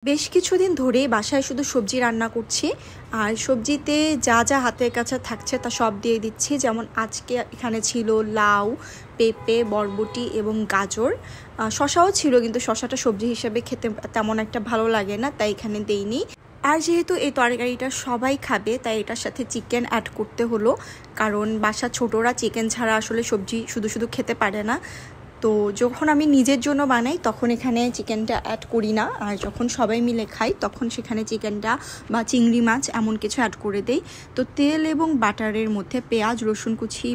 বেশ কিছুদিন ধরেই বাসায় শুধু সবজি রান্না করছি আর সবজিতে যা যা হাতের কাছে থাকছে তা সব দিয়ে দিচ্ছি। যেমন আজকে এখানে ছিল লাউ, পেঁপে, বরবটি এবং গাজর। শশাও ছিল, কিন্তু শশাটা সবজি হিসেবে খেতে তেমন একটা ভালো লাগে না, তাই এখানে দেইনি। আর যেহেতু এই তরকারিটা সবাই খাবে, তাই এটার সাথে চিকেন অ্যাড করতে হলো, কারণ বাসার ছোটরা চিকেন ছাড়া আসলে সবজি শুধু শুধু খেতে পারে না। তো যখন আমি নিজের জন্য বানাই তখন এখানে চিকেনটা অ্যাড করি না, আর যখন সবাই মিলে খাই তখন সেখানে চিকেনটা বা চিংড়ি মাছ এমন কিছু অ্যাড করে দেই। তো তেল এবং বাটারের মধ্যে পেঁয়াজ রসুন কুচি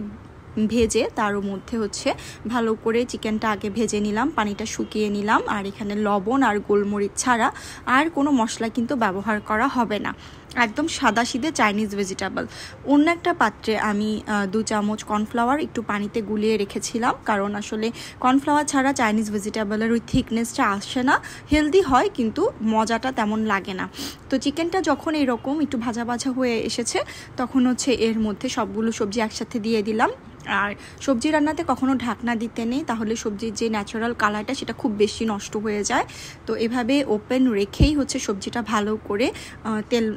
ভেজে তার মধ্যে ভালো করে চিকেনটা আগে ভেজে নিলাম, পানিটা শুকিয়ে নিলাম। আর এখানে লবণ আর গোলমরিচ ছাড়া আর কোনো মশলা কিন্তু ব্যবহার করা হবে না, একদম সাদাসিধে চাইনিজ ভেজিটেবল। অন্য একটা পাত্রে আমি 2 চামচ কর্নফ্লাওয়ার একটু পানিতে গুলিয়ে রেখেছিলাম, কারণ আসলে কর্নফ্লাওয়ার ছাড়া চাইনিজ ভেজিটেবলের ওই থিকনেসটা আসে না। হেলদি হয় কিন্তু মজাটা তেমন লাগে না। তো চিকেনটা যখন এরকম একটু ভাজা ভাজা হয়ে এসেছে তখন এর মধ্যে সবগুলো সবজি একসাথে দিয়ে দিলাম। আর সবজি রান্নাতে কখনো ঢাকনা দিতে নেই, তাহলে সবজির যে ন্যাচারাল কালারটা সেটা খুব বেশি নষ্ট হয়ে যায়। তো এভাবে ওপেন রেখেই সবজিটা ভালো করে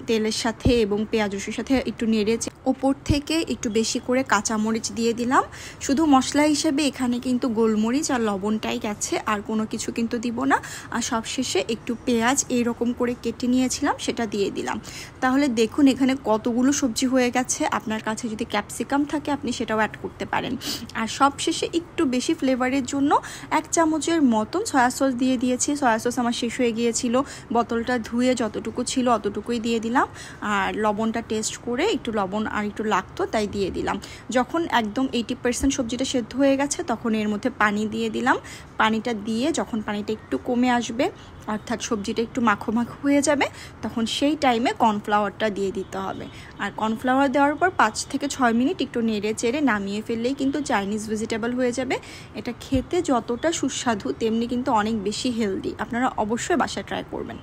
তেলের সাথে এবং পেঁয়াজ রসুনের সাথে একটু নেড়েছে ওপর থেকে একটু বেশি করে কাঁচামরিচ দিয়ে দিলাম। শুধু মশলা হিসেবে এখানে কিন্তু গোলমরিচ আর লবণটাই গেছে, আর কোনো কিছু কিন্তু দিব না। আর সবশেষে একটু পেঁয়াজ এইরকম করে কেটে নিয়েছিলাম সেটা দিয়ে দিলাম। তাহলে দেখুন এখানে কতগুলো সবজি হয়ে গেছে। আপনার কাছে যদি ক্যাপসিকাম থাকে আপনি সেটাও অ্যাড করতে পারেন। আর সবশেষে একটু বেশি ফ্লেভারের জন্য 1 চামচের মতন সয়া সস দিয়ে দিয়েছি। সয়া সস আমার শেষ হয়ে গিয়েছিল, বোতলটা ধুয়ে যতটুকু ছিল অতটুকুই দিয়ে দিলাম। আর লবণটা টেস্ট করে একটু লবণ আর একটু লাগতো তাই দিয়ে দিলাম। যখন একদম 80% সবজিটা সেদ্ধ হয়ে গেছে তখন এর মধ্যে পানি দিয়ে দিলাম। পানিটা দিয়ে যখন পানিটা একটু কমে আসবে, অর্থাৎ সবজিটা একটু মাখো মাখো হয়ে যাবে, তখন সেই টাইমে কর্নফ্লাওয়ারটা দিয়ে দিতে হবে। আর কর্নফ্লাওয়ার দেওয়ার পর 5 থেকে 6 মিনিট একটু নেড়ে চেড়ে নামিয়ে ফেললেই কিন্তু চাইনিজ ভেজিটেবল হয়ে যাবে। এটা খেতে যতটা সুস্বাদু তেমনি কিন্তু অনেক বেশি হেলদি। আপনারা অবশ্যই বাসায় ট্রাই করবেন।